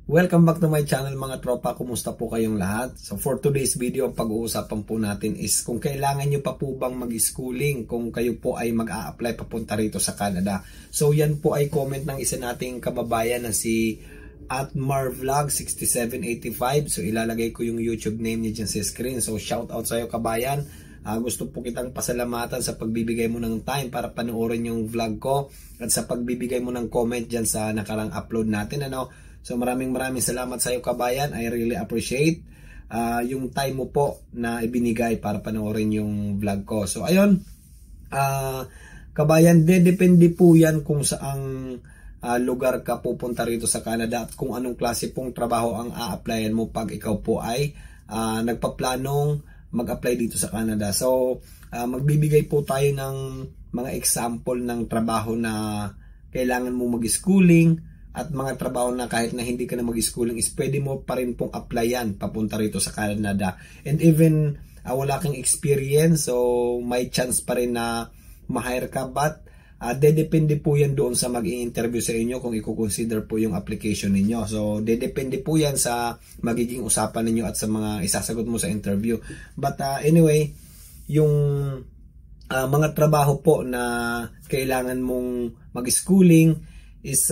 Welcome back to my channel mga tropa, kumusta po kayong lahat? So for today's video, ang pag-uusapan po natin is kung kailangan nyo pa po bang mag-schooling kung kayo po ay mag-a-apply papunta rito sa Canada. So yan po ay comment ng isa nating kababayan na si @marvlog6785. So ilalagay ko yung YouTube name niya dyan sa screen. So shout out sa'yo kabayan. Gusto po kitang pasalamatan sa pagbibigay mo ng time para panoorin yung vlog ko at sa pagbibigay mo ng comment dyan sa nakarang upload natin. So maraming salamat sa iyo kabayan. I really appreciate yung time mo po na ibinigay para panoorin yung vlog ko. So ayun, kabayan, depende po yan kung saang lugar ka pupunta rito sa Canada at kung anong klase pong trabaho ang a-applyan mo pag ikaw po ay nagpaplanong mag-apply dito sa Canada. So magbibigay po tayo ng mga example ng trabaho na kailangan mo mag-schooling at mga trabaho na kahit na hindi ka na mag-schooling is pwede mo pa rin pong applyan papunta rito sa Canada. And even wala kang experience, so may chance pa rin na ma-hire ka, but depende po yan doon sa mag-i-interview sa inyo kung i-consider po yung application ninyo. So depende po yan sa magiging usapan ninyo at sa mga isasagot mo sa interview. But anyway, yung mga trabaho po na kailangan mong mag-schooling is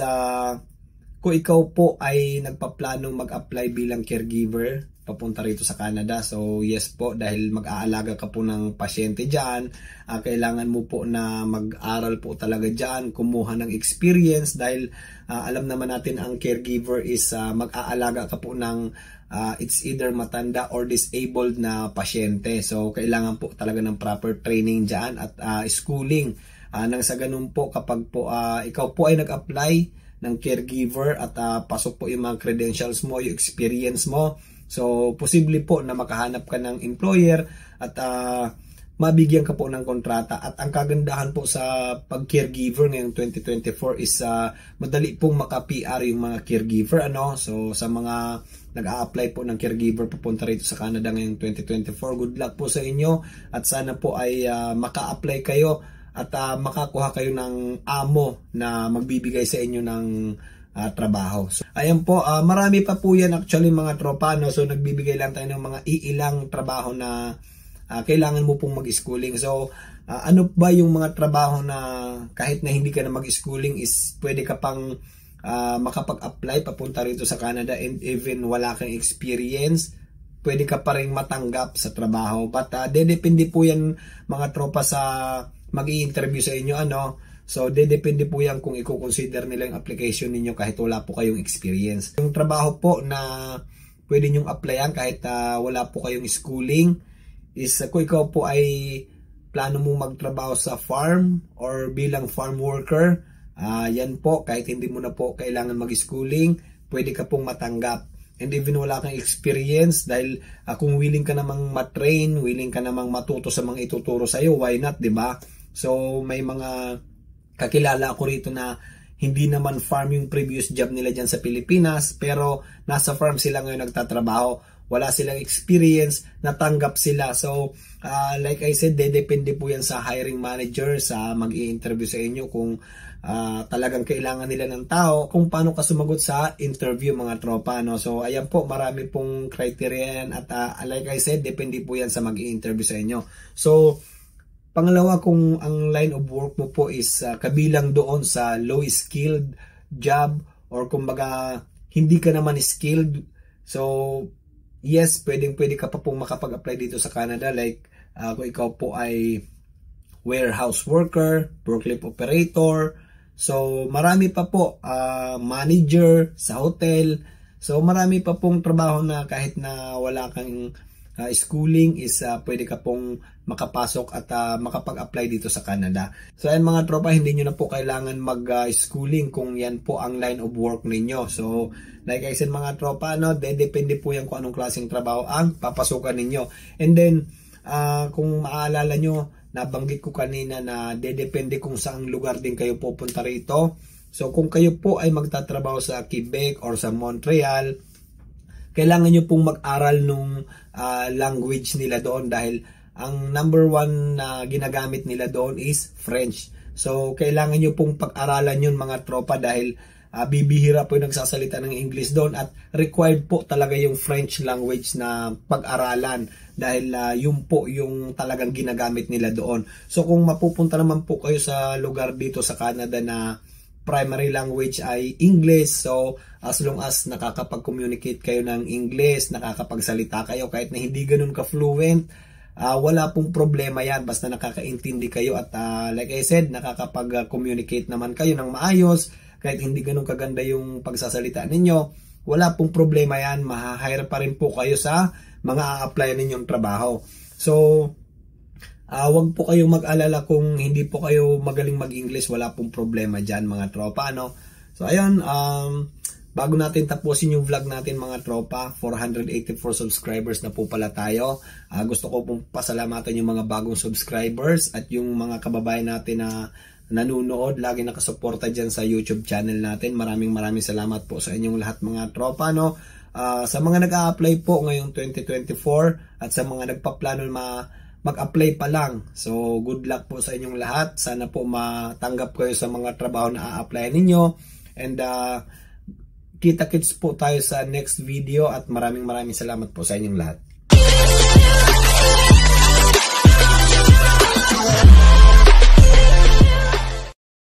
kung ikaw po ay nagpaplanong mag-apply bilang caregiver papunta rito sa Canada. So yes po, dahil mag-aalaga ka po ng pasyente dyan, kailangan mo po na mag-aral po talaga dyan, kumuha ng experience dahil alam naman natin ang caregiver is mag-aalaga ka po ng it's either matanda or disabled na pasyente. So kailangan po talaga ng proper training dyan at schooling. Nang sa ganun po, kapag po ikaw po ay nag-apply ng caregiver at pasok po yung mga credentials mo, yung experience mo, so posible po na makahanap ka ng employer at mabigyan ka po ng kontrata. At ang kagandahan po sa pag-caregiver ngayong 2024 is madali pong maka-PR yung mga caregiver. So sa mga nag-a-apply po ng caregiver papunta rito sa Canada ngayong 2024, good luck po sa inyo at sana po ay maka-apply kayo at makakuha kayo ng amo na magbibigay sa inyo ng trabaho. So, ayan po, marami pa po yan actually mga tropa. So nagbibigay lang tayo ng mga iilang trabaho na kailangan mo pong mag-schooling. So ano ba yung mga trabaho na kahit na hindi ka na mag-schooling is pwede ka pang makapag-apply papunta rito sa Canada, and even wala kang experience, pwede ka pa rin matanggap sa trabaho. But depende po yan mga tropa sa mag-i-interview sa inyo. So depende po yan kung i-consider nila yung application ninyo kahit wala po kayong experience. Yung trabaho po na pwede nyong applyan kahit wala po kayong schooling is kung ikaw po ay plano mong magtrabaho sa farm or bilang farm worker, yan po, kahit hindi mo na po kailangan mag-schooling, pwede ka pong matanggap. And even wala kang experience, dahil kung willing ka namang matrain, willing ka namang matuto sa mga ituturo sa'yo, why not, diba? So may mga kakilala ako rito na hindi naman farm yung previous job nila dyan sa Pilipinas, pero nasa farm sila ngayon nagtatrabaho, wala silang experience, natanggap sila. So like I said, depende po yan sa hiring manager, sa mag-i-interview sa inyo kung talagang kailangan nila ng tao, kung paano ka sumagot sa interview mga tropa. So ayan po, marami pong criteria yan at like I said, depende po yan sa mag-i-interview sa inyo. So pangalawa, kung ang line of work mo po is kabilang doon sa low skilled job or kumbaga hindi ka naman skilled, so yes, pwede ka pa pong makapag-apply dito sa Canada. Like kung ikaw po ay warehouse worker, forklift operator, so marami pa po, manager sa hotel. So marami pa pong trabaho na kahit na wala kang schooling is pwede ka pong makapasok at makapag-apply dito sa Canada. So ayan mga tropa, hindi nyo na po kailangan mag-schooling kung yan po ang line of work ninyo. So like I said mga tropa, depende po yan kung anong klaseng trabaho ang papasukan ninyo. And then kung maaalala nyo, nabanggit ko kanina na depende kung saang lugar din kayo pupunta rito. So kung kayo po ay magtatrabaho sa Quebec or sa Montreal, kailangan nyo pong mag-aral nung language nila doon dahil ang number one na ginagamit nila doon is French. So, kailangan nyo pong pag-aralan yun mga tropa dahil bibihira po yung nagsasalita ng English doon at required po talaga yung French language na pag-aralan dahil yun po yung talagang ginagamit nila doon. So, kung mapupunta naman po kayo sa lugar dito sa Canada na primary language ay English. So, as long as nakakapag-communicate kayo ng English, nakakapagsalita kayo kahit na hindi ganun ka-fluent, wala pong problema yan. Basta nakakaintindi kayo at like I said, nakakapag-communicate naman kayo ng maayos. Kahit hindi ganun kaganda yung pagsasalita ninyo, wala pong problema yan. Mahahire pa rin po kayo sa mga a-apply ninyong trabaho. So, wag po kayong mag-alala kung hindi po kayo magaling mag-English, wala pong problema dyan mga tropa, no? So ayun, bago natin tapusin yung vlog natin mga tropa, 484 subscribers na po pala tayo. Gusto ko pong pasalamatan yung mga bagong subscribers at yung mga kababayan natin na nanunood, lagi nakasuporta dyan sa YouTube channel natin. Maraming salamat po sa inyong lahat mga tropa, no? Sa mga nag-a-apply po ngayong 2024 at sa mga nagpaplano mag-apply pa lang. So, good luck po sa inyong lahat. Sana po matanggap kayo sa mga trabaho na a-apply ninyo. And kita-kits po tayo sa next video at maraming salamat po sa inyong lahat.